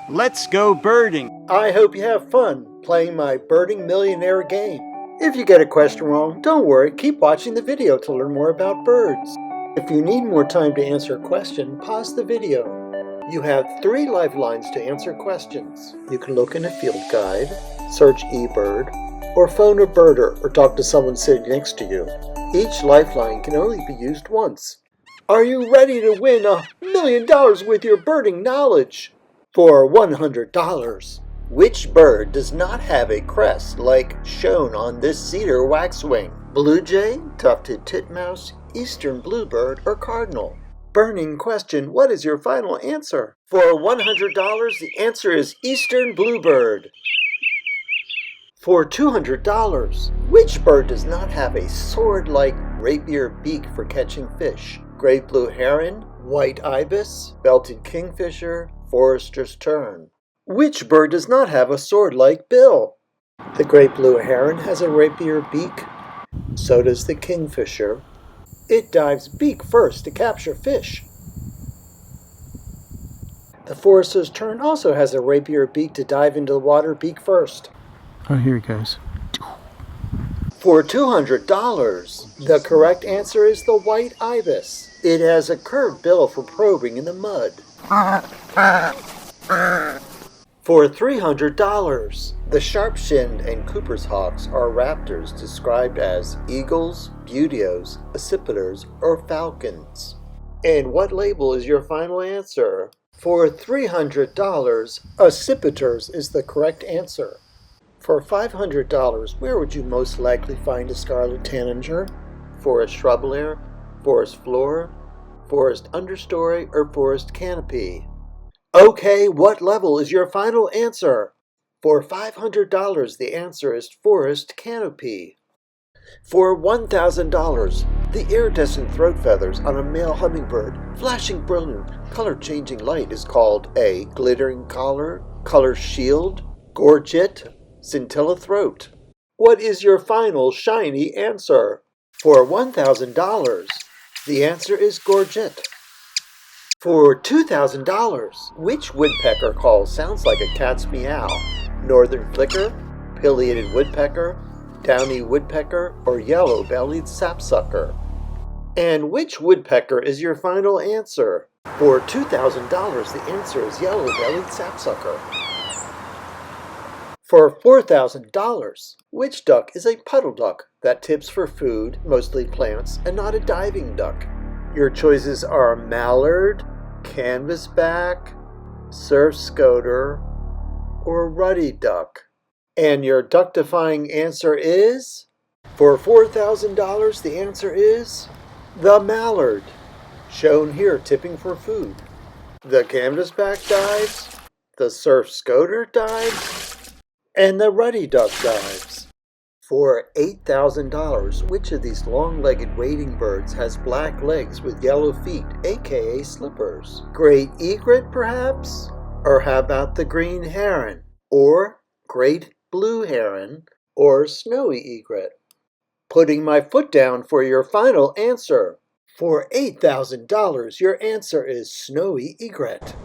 Let's go birding! I hope you have fun playing my Birding Millionaire game. If you get a question wrong, don't worry, keep watching the video to learn more about birds. If you need more time to answer a question, pause the video. You have 3 lifelines to answer questions. You can look in a field guide, search eBird, or phone a birder or talk to someone sitting next to you. Each lifeline can only be used once. Are you ready to win $1 million with your birding knowledge? For $100, which bird does not have a crest like shown on this cedar waxwing? Blue jay, tufted titmouse, eastern bluebird, or cardinal? Burning question, what is your final answer? For $100, the answer is eastern bluebird. For $200, which bird does not have a sword-like rapier beak for catching fish? Great blue heron, white ibis, belted kingfisher, forester's tern. Which bird does not have a sword-like bill? The great blue heron has a rapier beak. So does the kingfisher. It dives beak first to capture fish. The forester's tern also has a rapier beak to dive into the water beak first. Oh, here he goes. For $200, the correct answer is the white ibis. It has a curved bill for probing in the mud. For $300, the sharp-shinned and Cooper's hawks are raptors described as eagles, buteos, accipiters, or falcons. And what label is your final answer? For $300, accipiters is the correct answer. For $500, where would you most likely find a scarlet tanager? Forest shrub-lair, forest floor, forest understory, or forest canopy? Okay, what level is your final answer? For $500, the answer is forest canopy. For $1,000, the iridescent throat feathers on a male hummingbird flashing brilliant color-changing light is called a glittering collar, color shield, gorget, scintilla throat. What is your final shiny answer? For $1,000, the answer is gorget. For $2,000, which woodpecker call sounds like a cat's meow? Northern flicker, pileated woodpecker, downy woodpecker, or yellow-bellied sapsucker? And which woodpecker is your final answer? For $2,000, the answer is yellow-bellied sapsucker. For $4,000, which duck is a puddle duck that tips for food, mostly plants, and not a diving duck? Your choices are mallard, canvasback, surf scoter, or ruddy duck. And your duck-defying answer is? For $4,000, the answer is the mallard, shown here tipping for food. The canvasback dives, the surf scoter dives, and the ruddy duck dives. For $8,000, which of these long-legged wading birds has black legs with yellow feet, aka slippers? Great egret, perhaps? Or how about the green heron? Or great blue heron? Or snowy egret? Putting my foot down for your final answer. For $8,000, your answer is snowy egret.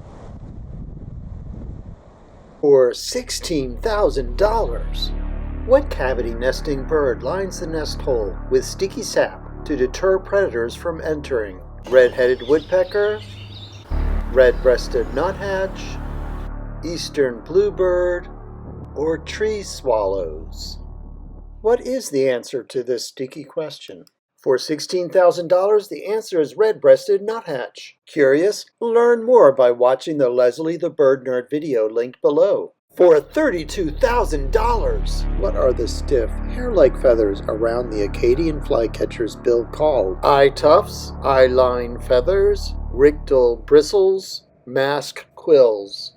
For $16,000, what cavity nesting bird lines the nest hole with sticky sap to deter predators from entering? Red-headed woodpecker, red-breasted nuthatch, eastern bluebird, or tree swallows? What is the answer to this sticky question? For $16,000, the answer is red-breasted nuthatch. Curious? Learn more by watching the Lesley the Bird Nerd video linked below. For $32,000, what are the stiff, hair-like feathers around the Acadian flycatcher's bill called? Eye tufts, eye-line feathers, rictal bristles, mask quills.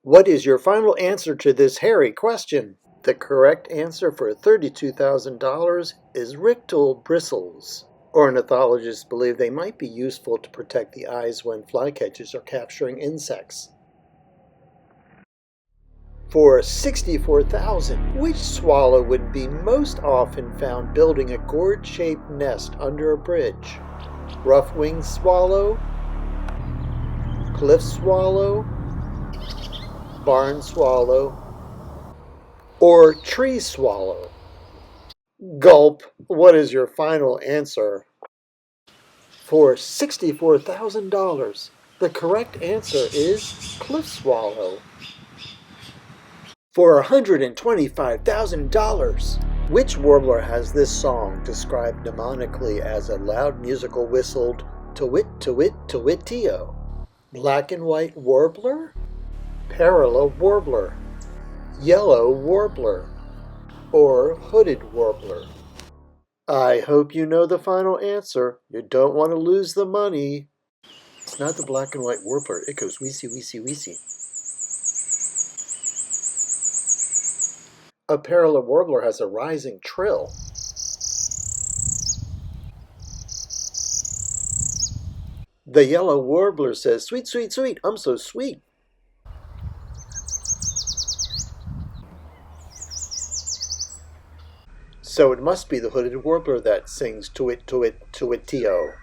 What is your final answer to this hairy question? The correct answer for $32,000 is rictal bristles. Ornithologists believe they might be useful to protect the eyes when flycatchers are capturing insects. For $64,000, which swallow would be most often found building a gourd-shaped nest under a bridge? Rough-winged swallow, cliff swallow, barn swallow, or tree swallow? Gulp, what is your final answer? For $64,000, the correct answer is cliff swallow. For $125,000, which warbler has this song described mnemonically as a loud musical whistled to-wit, to-wit, to-wit-tio? Black and white warbler? Parula warbler? Yellow warbler? Or hooded warbler? I hope you know the final answer. You don't want to lose the money. It's not the black and white warbler. It goes weesey, weesey, weesey. A parula warbler has a rising trill. The yellow warbler says, sweet, sweet, sweet, I'm so sweet. So it must be the hooded warbler that sings to-wit, to-wit, to-wit-tio.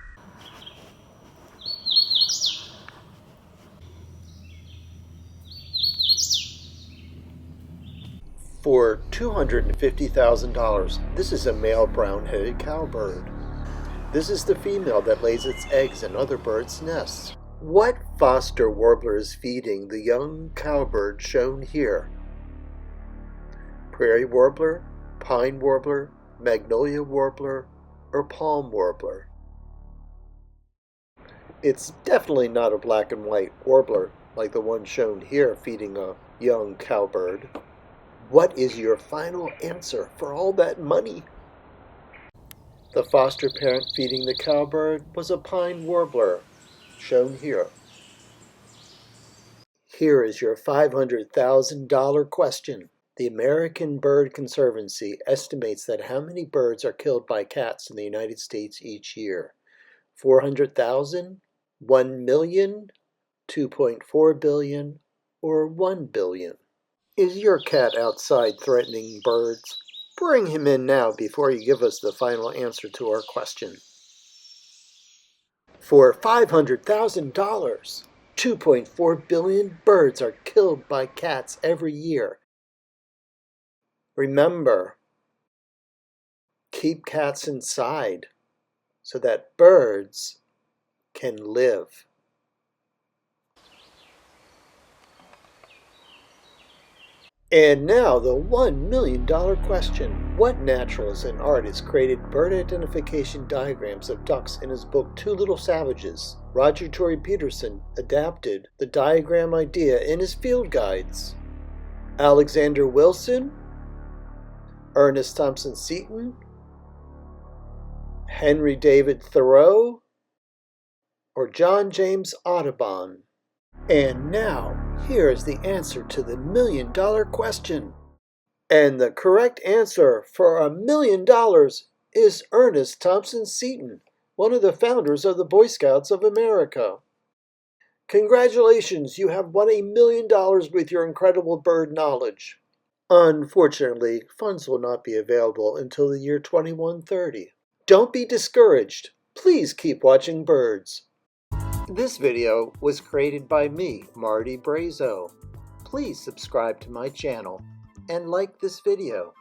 For $250,000, this is a male brown-headed cowbird. This is the female that lays its eggs in other birds' nests. What foster warbler is feeding the young cowbird shown here? Prairie warbler, pine warbler, magnolia warbler, or palm warbler? It's definitely not a black and white warbler like the one shown here feeding a young cowbird. What is your final answer for all that money? The foster parent feeding the cowbird was a pine warbler, shown here. Here is your $500,000 question. The American Bird Conservancy estimates that how many birds are killed by cats in the United States each year? 400,000, 1 million, 2.4 billion, or 1 billion? Is your cat outside threatening birds? Bring him in now before you give us the final answer to our question. For $500,000, 2.4 billion birds are killed by cats every year. Remember, keep cats inside so that birds can live. And now the $1 million question. What naturalist and artist created bird identification diagrams of ducks in his book Two Little Savages? Roger Tory Peterson adapted the diagram idea in his field guides. Alexander Wilson? Ernest Thompson Seton? Henry David Thoreau? Or John James Audubon? And now, here is the answer to the $1 million question. And the correct answer for $1 million is Ernest Thompson Seton, one of the founders of the Boy Scouts of America. Congratulations, you have won $1 million with your incredible bird knowledge. Unfortunately, funds will not be available until the year 2130. Don't be discouraged. Please keep watching birds. This video was created by me, Marty Brazo. Please subscribe to my channel and like this video.